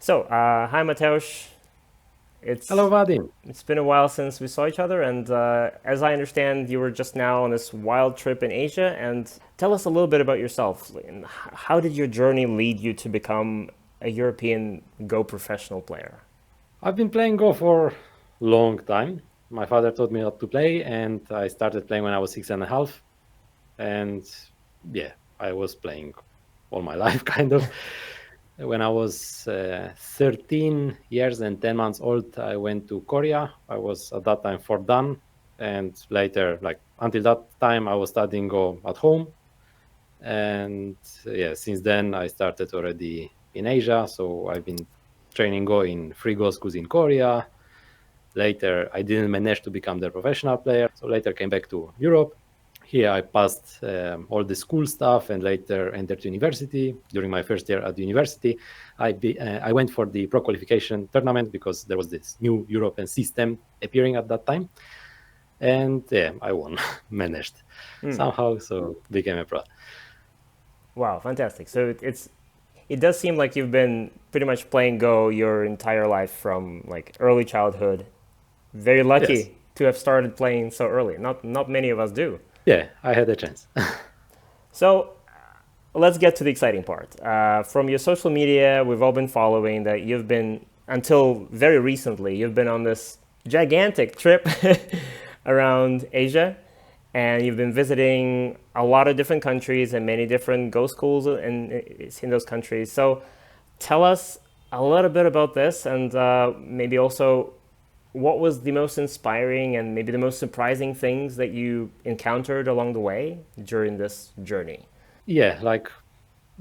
So, hi Mateusz. Hello, It's Vadim. it's been a while since we saw each other, and as I understand, you were just now on this wild trip in Asia. And tell us a little bit about yourself. And how did your journey lead you to become a European Go professional player? I've been playing Go for a long time. My father taught me how to play, and I started playing when I was 6.5. And yeah, I was playing all my life, kind of. When I was 13 years and 10 months old, I went to Korea. I was at that time for done. And later, like until that time, I was studying Go at home. And yeah, since then, I started already in Asia. So I've been training Go in free Go schools in Korea. Later, I didn't manage to become the professional player. So later came back to Europe. Here I passed all the school stuff and later entered university. During my first year at the university, I went for the pro qualification tournament because there was this new European system appearing at that time. And yeah, I won, managed somehow, so became a pro. Wow, fantastic! So it does seem like you've been pretty much playing Go your entire life from like early childhood. Very Yes. lucky to have started playing so early. Not many of us do. Yeah, I had a chance. So let's get to the exciting part. From your social media, we've all been following that you've been, until very recently, you've been on this gigantic trip around Asia, and you've been visiting a lot of different countries and many different Go schools in those countries. So tell us a little bit about this, and maybe also what was the most inspiring and maybe the most surprising things that you encountered along the way during this journey. Yeah, like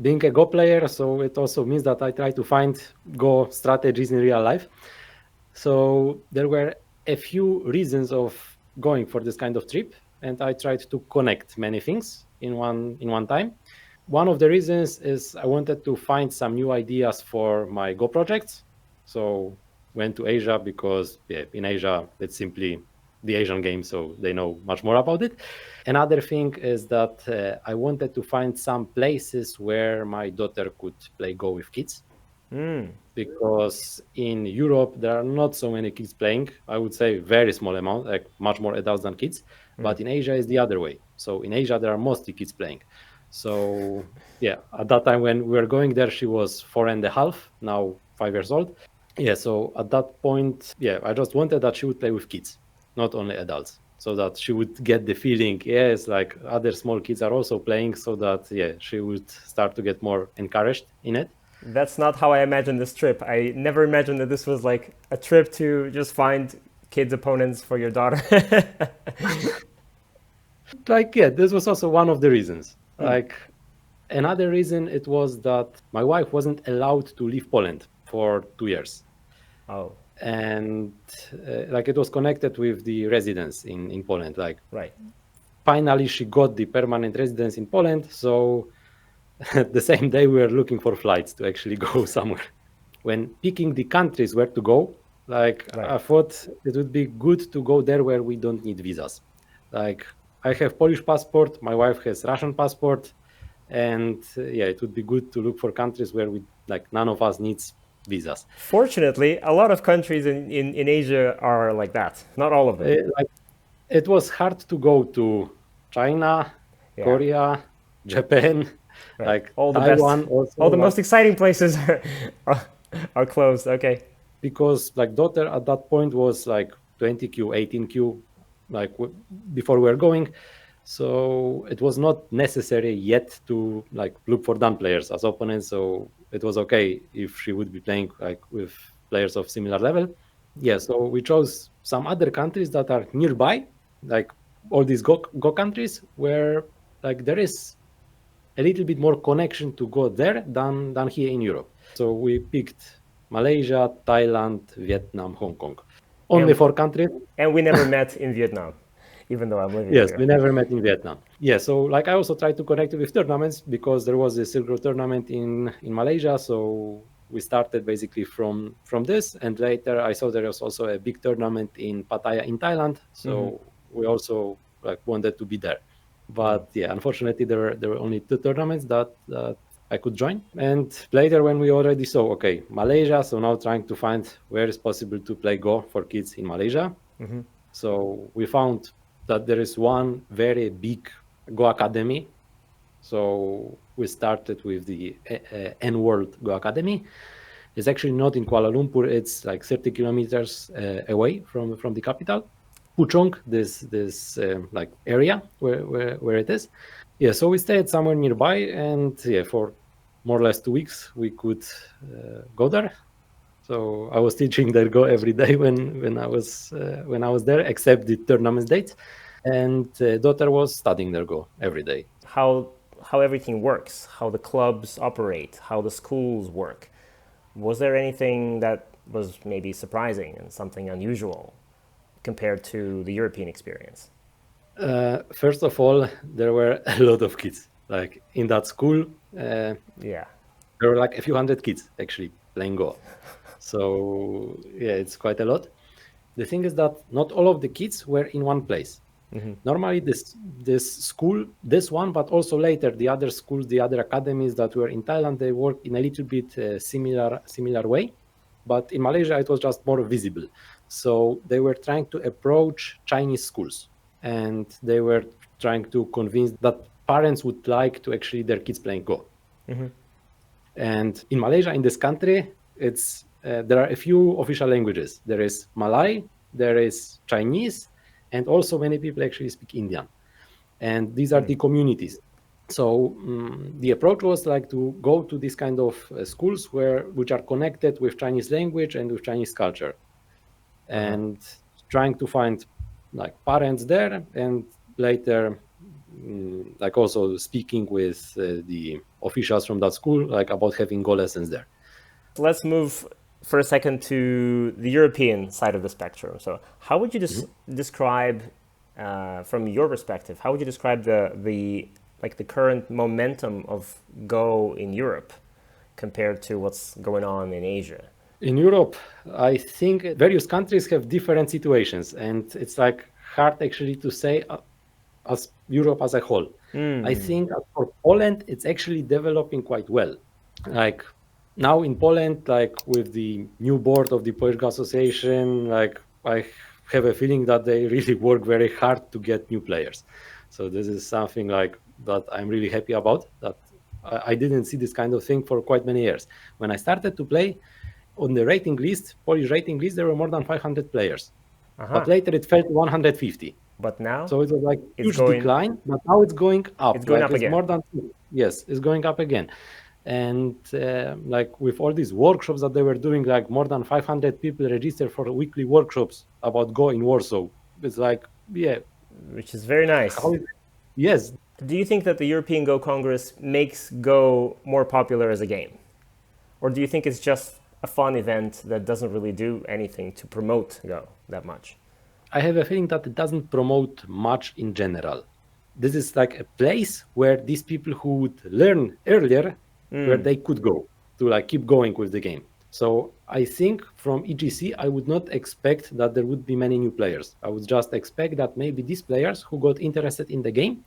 being a Go player, so it also means that I try to find Go strategies in real life. So there were a few reasons of going for this kind of trip, and I tried to connect many things in one time. One of the reasons is I wanted to find some new ideas for my Go projects. So went to Asia because yeah, in Asia it's simply the Asian game, so they know much more about it. Another thing is that I wanted to find some places where my daughter could play Go with kids because in Europe there are not so many kids playing. I would say very small amount, like much more adults than kids. But in Asia is the other way. So in Asia there are mostly kids playing. So yeah, at that time when we were going there, she was 4.5, now 5 years old. Yeah, so at that point, yeah, I just wanted that she would play with kids, not only adults, so that she would get the feeling, yes, like other small kids are also playing, so that yeah, she would start to get more encouraged in it. That's not how I imagined this trip. I never imagined that this was like a trip to just find kids' opponents for your daughter. Like yeah, this was also one of the reasons. Like another reason it was that my wife wasn't allowed to leave Poland for 2 years. Oh, And like it was connected with the residence in Poland. Like right. finally she got the permanent residence in Poland, so the same day we were looking for flights to actually go somewhere. When picking the countries where to go, like Right. I thought it would be good to go there where we don't need visas. Like I have Polish passport, my wife has Russian passport, and yeah, it would be good to look for countries where we like none of us needs visas. Fortunately, a lot of countries in Asia are like that. Not all of them. Like it was hard to go to China, Yeah, Korea, Japan, right. like All the best, Taiwan also, all the like most exciting places are, are closed. Okay. because like daughter at that point was like 20Q, 18Q, like before we were going. So it was not necessary yet to like look for dumb players as opponents. So it was okay if she would be playing like with players of similar level. Yeah, so we chose some other countries that are nearby, like all these go countries where like there is a little bit more connection to go there than here in Europe. So we picked Malaysia, Thailand, Vietnam, Hong Kong. Only And 4 countries. and we never met in Vietnam, even though I'm living Yes, here. we never met in Vietnam. Yeah, so like I also tried to connect with tournaments because there was a Silk Road tournament in Malaysia. So we started basically from this, and later I saw there was also a big tournament in Pattaya in Thailand. So we also like wanted to be there. Wow. But yeah, unfortunately there were only two tournaments that I could join. And later when we already saw, okay, Malaysia, so now trying to find where it's possible to play Go for kids in Malaysia. So we found that there is one very big Go academy. So we started with the N-World Go Academy. It's actually not in Kuala Lumpur. It's like 30 kilometers away from the capital, Puchong, this like area where it is. Yeah, so we stayed somewhere nearby, and yeah, for more or less 2 weeks we could go there. So I was teaching their Go every day when I was there, except the tournament dates, and daughter was studying their Go every day. How everything works, how the clubs operate, how the schools work. Was there anything that was maybe surprising and something unusual compared to the European experience? First of all, there were a lot of kids. Like in that school, Yeah. there were like a few hundred kids actually playing Go. So yeah, it's quite a lot. The thing is that not all of the kids were in one place. Normally, this school, this one, but also later the other schools, the other academies that were in Thailand, they work in a little bit similar way. But in Malaysia, it was just more visible. So they were trying to approach Chinese schools, and they were trying to convince that parents would like to actually their kids playing Go. And in Malaysia, in this country, it's there are a few official languages. There is Malay, there is Chinese, and also many people actually speak Indian. And these are the communities. So the approach was like to go to these kind of schools which are connected with Chinese language and with Chinese culture, and trying to find like parents there, and later like also speaking with the officials from that school like about having Go lessons there. Let's move for a second to the European side of the spectrum. So how would you describe, from your perspective, how would you describe the current momentum of Go in Europe compared to what's going on in Asia? In Europe, I think various countries have different situations, and it's like hard actually to say as Europe as a whole. I think for Poland, it's actually developing quite well. Like now in Poland, like with the new board of the Polish Go Association, like I have a feeling that they really work very hard to get new players. So this is something like that I'm really happy about, that I didn't see this kind of thing for quite many years. When I started to play on the rating list, Polish rating list, there were more than 500 players. But later it fell to 150. But now? So it was like huge decline, but now it's going up. It's going up again. More than, yes, it's going up again. And like with all these workshops that they were doing, like more than 500 people registered for weekly workshops about Go in Warsaw. It's like, yeah. Which is very nice. Yes. Do you think that the European Go Congress makes Go more popular as a game? Or do you think it's just a fun event that doesn't really do anything to promote Go that much? I have a feeling that it doesn't promote much in general. This is like a place where these people who would learn earlier, where they could go to like keep going with the game. So I think from EGC, I would not expect that there would be many new players. I would just expect that maybe these players who got interested in the game,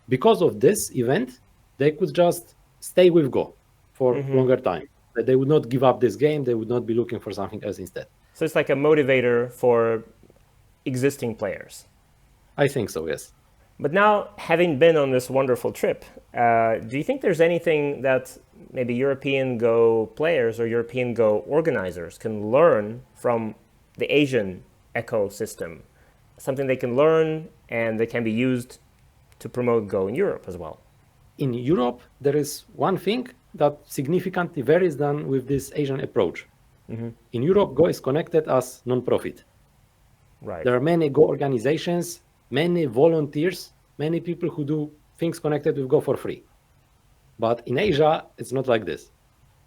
because of this event, they could just stay with Go for longer time. That they would not give up this game. They would not be looking for something else instead. So it's like a motivator for existing players. I think so, yes. But now, having been on this wonderful trip, do you think there's anything that maybe European Go players or European Go organizers can learn from the Asian ecosystem? Something they can learn and that can be used to promote Go in Europe as well? In Europe, there is one thing that significantly varies than with this Asian approach. In Europe, Go is connected as non-profit. Right. There are many Go organizations, many volunteers, many people who do things connected with Go for free. But in Asia, it's not like this.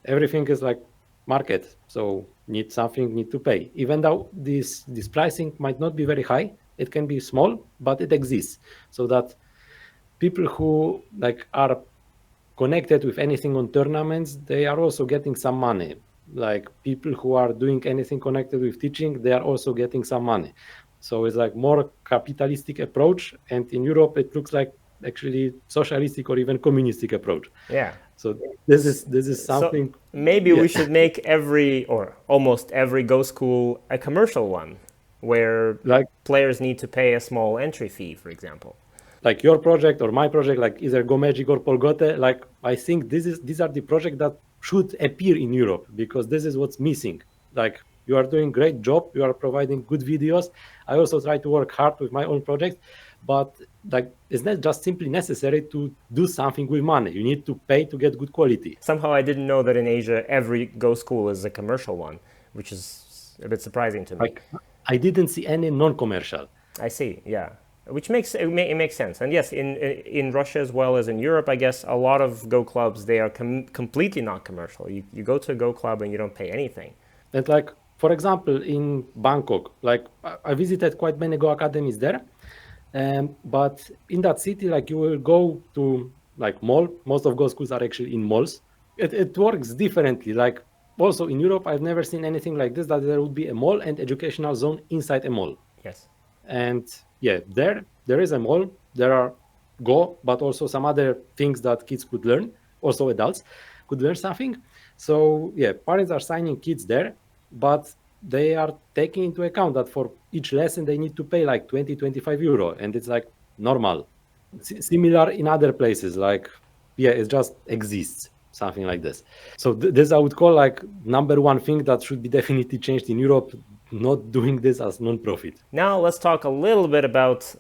Everything is like market, so need to pay. Even though this pricing might not be very high, it can be small, but it exists. So that people who like are connected with anything on tournaments, they are also getting some money. Like people who are doing anything connected with teaching, they are also getting some money. So it's like more capitalistic approach. And in Europe, it looks like actually socialistic or even communistic approach. Yeah. So this is something. So maybe Yeah. we should make every or almost every Go school a commercial one, where Like players need to pay a small entry fee, for example. like your project or my project, like either Go Magic or Polgote, like I think these are the projects that should appear in Europe, because this is what's missing. Like you are doing great job, you are providing good videos. I also try to work hard with my own project, but like it's not just simply necessary to do something with money. You need to pay to get good quality. Somehow I didn't know that in Asia every Go school is a commercial one, which is a bit surprising to me. Like I didn't see any non-commercial. I see, yeah, which makes it makes sense. And yes, in Russia as well as in Europe, I guess a lot of Go clubs, they are completely not commercial. You go to a Go club and you don't pay anything. And like for example, in Bangkok, like I visited quite many Go academies there. But in that city, like you will go to like mall. Most of Go schools are actually in malls. It works differently. Like also in Europe, I've never seen anything like this, that there would be a mall and educational zone inside a mall. Yes. And yeah, there is a mall. There are Go, but also some other things that kids could learn. Also adults could learn something. So yeah, parents are signing kids there, but they are taking into account that for each lesson they need to pay like 20-25 euro, and it's like normal. Similar in other places, like yeah, it just exists, something like this. So this I would call like number one thing that should be definitely changed in Europe, not doing this as non-profit. Now let's talk a little bit about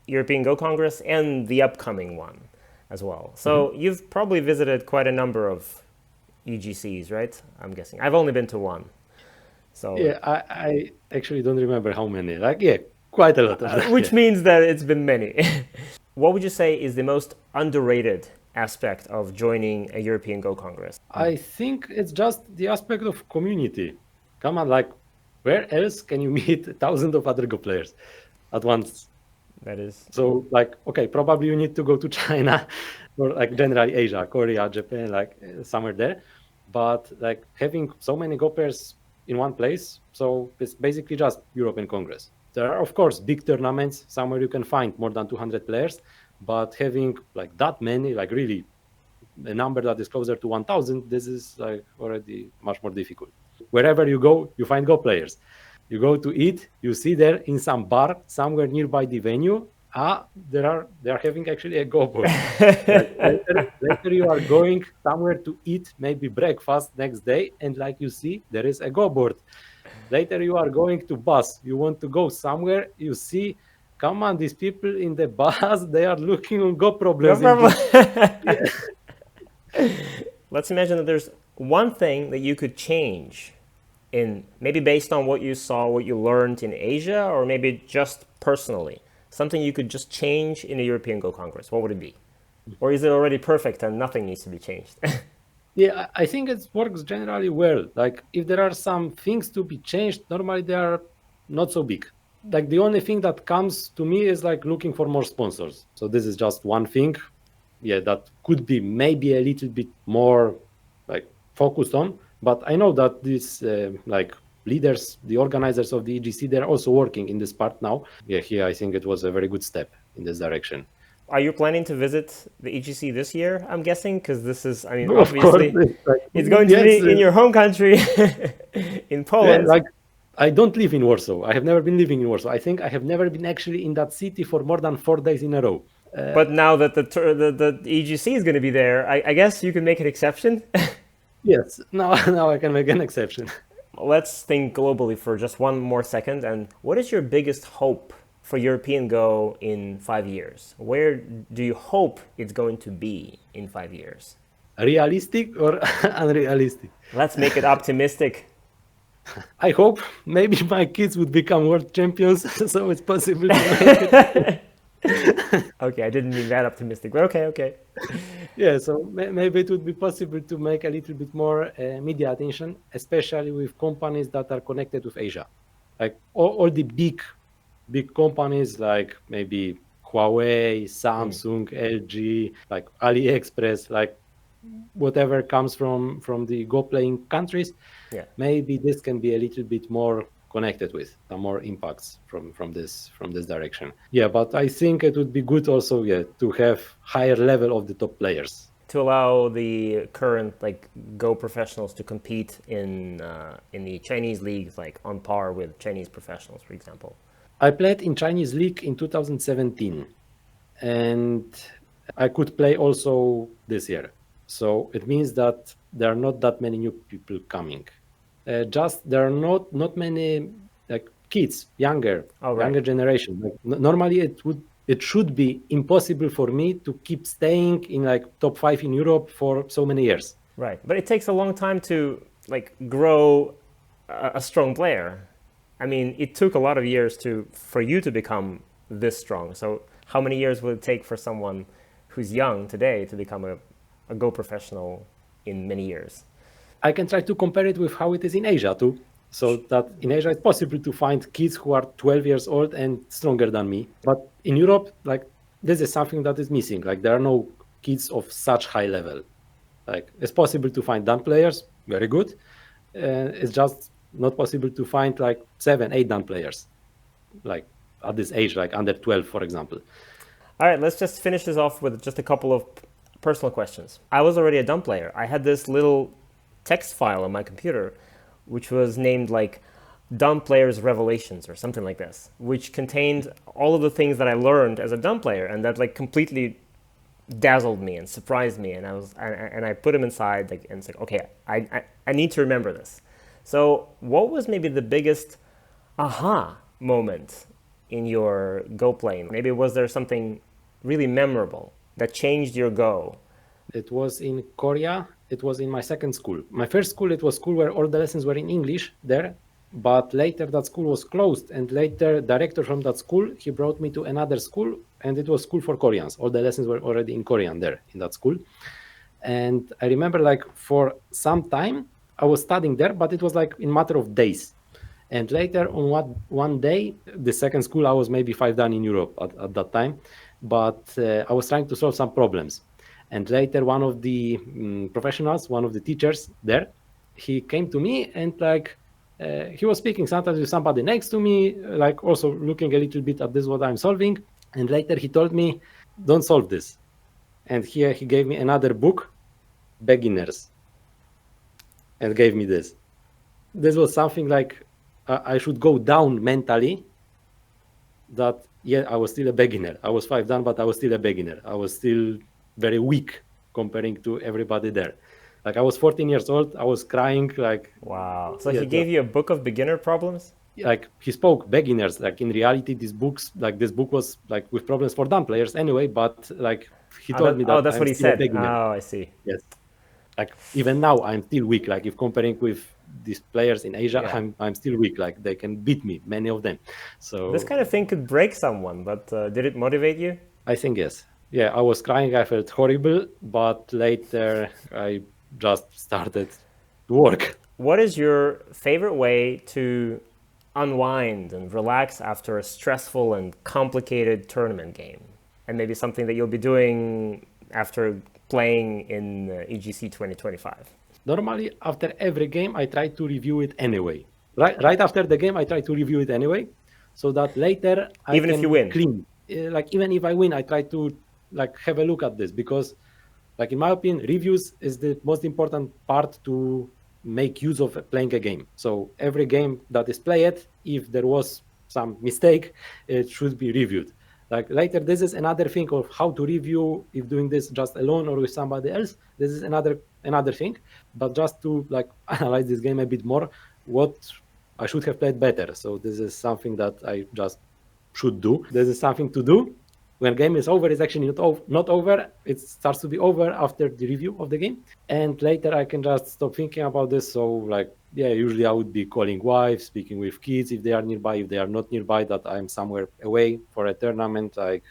European Go Congress and the upcoming one as well. So you've probably visited quite a number of EGCs, right? I'm guessing. I've only been to one. So Yeah, I actually don't remember how many. Like yeah, quite a lot of them. which means that it's been many. What would you say is the most underrated aspect of joining a European Go Congress? I think it's just the aspect of community. Come on, like where else can you meet thousands of other Go players at once? That is. So like, okay, probably you need to go to China or like generally Asia, Korea, Japan, like somewhere there. But like having so many Go players in one place, so it's basically just European Congress. There are of course big tournaments somewhere you can find more than 200 players, but having like that many, like really a number that is closer to 1,000, this is like already much more difficult. Wherever you go, you find Go players. You go to eat, you see there in some bar somewhere nearby the venue, they are having actually a Go board. Later you are going somewhere to eat, maybe breakfast next day, and like you see, there is a Go board. Later you are going to bus, you want to go somewhere, you see, come on, these people in the bus, they are looking on Go problems. Let's imagine that there's one thing that you could change in maybe based on what you saw, what you learned in Asia, or maybe just personally. Something you could just change in a European Go Congress. What would it be? Or is it already perfect and nothing needs to be changed? Yeah, I think it works generally well. Like if there are some things to be changed, normally they are not so big. Like the only thing that comes to me is like looking for more sponsors. So this is just one thing. Yeah, that could be maybe a little bit more like focused on. But I know that these like leaders, the organizers of the EGC, they're also working in this part now. Yeah, here I think it was a very good step in this direction. Are you planning to visit the EGC this year, I'm guessing? Because this is, I mean, Of obviously, course, it's going to be in your home country, in Poland. Yeah, like I don't live in Warsaw. I have never been living in Warsaw. I think I have never been actually in that city for more than 4 days in a row. But now that the EGC is going to be there, I guess you can make an exception. Yes, now I can make an exception. Let's think globally for just one more second. And what is your biggest hope for European Go in 5 years? Where do you hope it's going to be in 5 years? Realistic or unrealistic? Let's make it optimistic. I hope maybe my kids would become world champions, so it's possible to make it. Okay, I didn't mean that optimistic, but okay. Yeah, so maybe it would be possible to make a little bit more media attention, especially with companies that are connected with Asia. Like all the big companies like maybe Huawei, Samsung, LG, like AliExpress, like whatever comes from the Go playing countries. Yeah. Maybe this can be a little bit more connected with, some more impacts from this direction. Yeah, but I think it would be good also, to have higher level of the top players. To allow the current like Go professionals to compete in the Chinese leagues, like on par with Chinese professionals, for example. I played in Chinese league in 2017, and I could play also this year. So it means that there are not that many new people coming. Just there are not many like kids, younger generation. Like, normally it should be impossible for me to keep staying in like top 5 in Europe for so many years. Right, but it takes a long time to like grow a strong player. I mean, it took a lot of years for you to become this strong. So how many years will it take for someone who's young today to become a Go professional in many years? I can try to compare it with how it is in Asia too. So that in Asia it's possible to find kids who are 12 years old and stronger than me. But in Europe, like this is something that is missing. Like there are no kids of such high level. Like it's possible to find done players, very good. It's just not possible to find like 7, 8 done players, like at this age, like under 12, for example. All right, let's just finish this off with just a couple of personal questions. I was already a done player. I had this little text file on my computer, which was named like Dumb Players Revelations or something like this, which contained all of the things that I learned as a dumb player, and that like completely dazzled me and surprised me. And I put them inside, like, and it's like, okay, I need to remember this. So what was maybe the biggest aha moment in your Go playing? Maybe was there something really memorable that changed your Go? It was in Korea. It was in my second school. My first school, it was school where all the lessons were in English there, but later that school was closed, and later director from that school, he brought me to another school, and it was school for Koreans. All the lessons were already in Korean there in that school. And I remember like for some time I was studying there, but it was like in matter of days. And later on one day, the second school, I was maybe 5 done in Europe at that time, but I was trying to solve some problems. And later, one of the professionals, one of the teachers there, he came to me and like he was speaking sometimes with somebody next to me, like also looking a little bit at this what I'm solving. And later he told me, "Don't solve this." And here he gave me another book, Beginners, and gave me this. This was something like I should go down mentally. That I was still a beginner. I was 5 done, but I was still a beginner. I was still very weak comparing to everybody there. Like I was 14 years old, I was crying like. Wow. So he gave you a book of beginner problems? Like he spoke beginners, like in reality this book was like with problems for dumb players anyway, but like he told me that. Oh, that's what he said. Oh, I see. Yes. Like even now I'm still weak. Like if comparing with these players in Asia, I'm still weak. Like they can beat me, many of them. So this kind of thing could break someone, but did it motivate you? I think yes. Yeah, I was crying. I felt horrible, but later I just started to work. What is your favorite way to unwind and relax after a stressful and complicated tournament game? And maybe something that you'll be doing after playing in EGC 2025? Normally, after every game, I try to review it anyway. Right after the game, I try to review it anyway, so that later even if you win, clean. Like even if I win, I try to like have a look at this, because like in my opinion, reviews is the most important part to make use of playing a game. So every game that is played, if there was some mistake, it should be reviewed. Like later, this is another thing of how to review, if doing this just alone or with somebody else. This is another thing. But just to like analyze this game a bit more, what I should have played better. So this is something that I just should do. This is something to do. When game is over, it's actually not over. It starts to be over after the review of the game. And later I can just stop thinking about this. So like, usually I would be calling wife, speaking with kids if they are nearby. If they are not nearby, that I'm somewhere away for a tournament, like,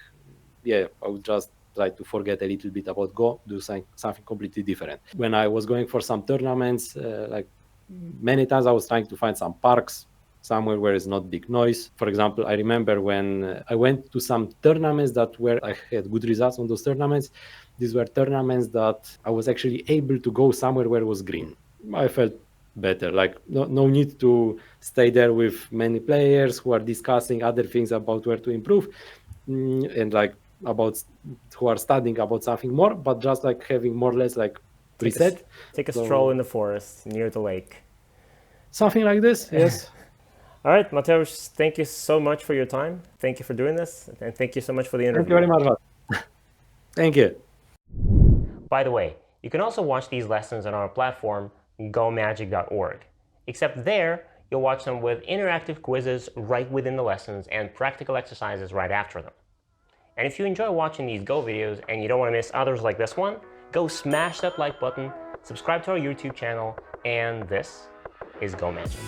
I would just try to forget a little bit about Go, do something completely different. When I was going for some tournaments, like many times I was trying to find some parks, somewhere where it's not big noise. For example, I remember when I went to some tournaments where I had good results on those tournaments. These were tournaments that I was actually able to go somewhere where it was green. I felt better. Like no need to stay there with many players who are discussing other things about where to improve, and like about who are studying about something more, but just like having more or less like preset. Take a stroll in the forest near the lake. Something like this, yes. All right, Mateusz, thank you so much for your time. Thank you for doing this, and thank you so much for the interview. Thank you very much. Thank you. By the way, you can also watch these lessons on our platform, gomagic.org. Except there, you'll watch them with interactive quizzes right within the lessons and practical exercises right after them. And if you enjoy watching these Go videos and you don't want to miss others like this one, go smash that like button, subscribe to our YouTube channel, and this is Go Magic.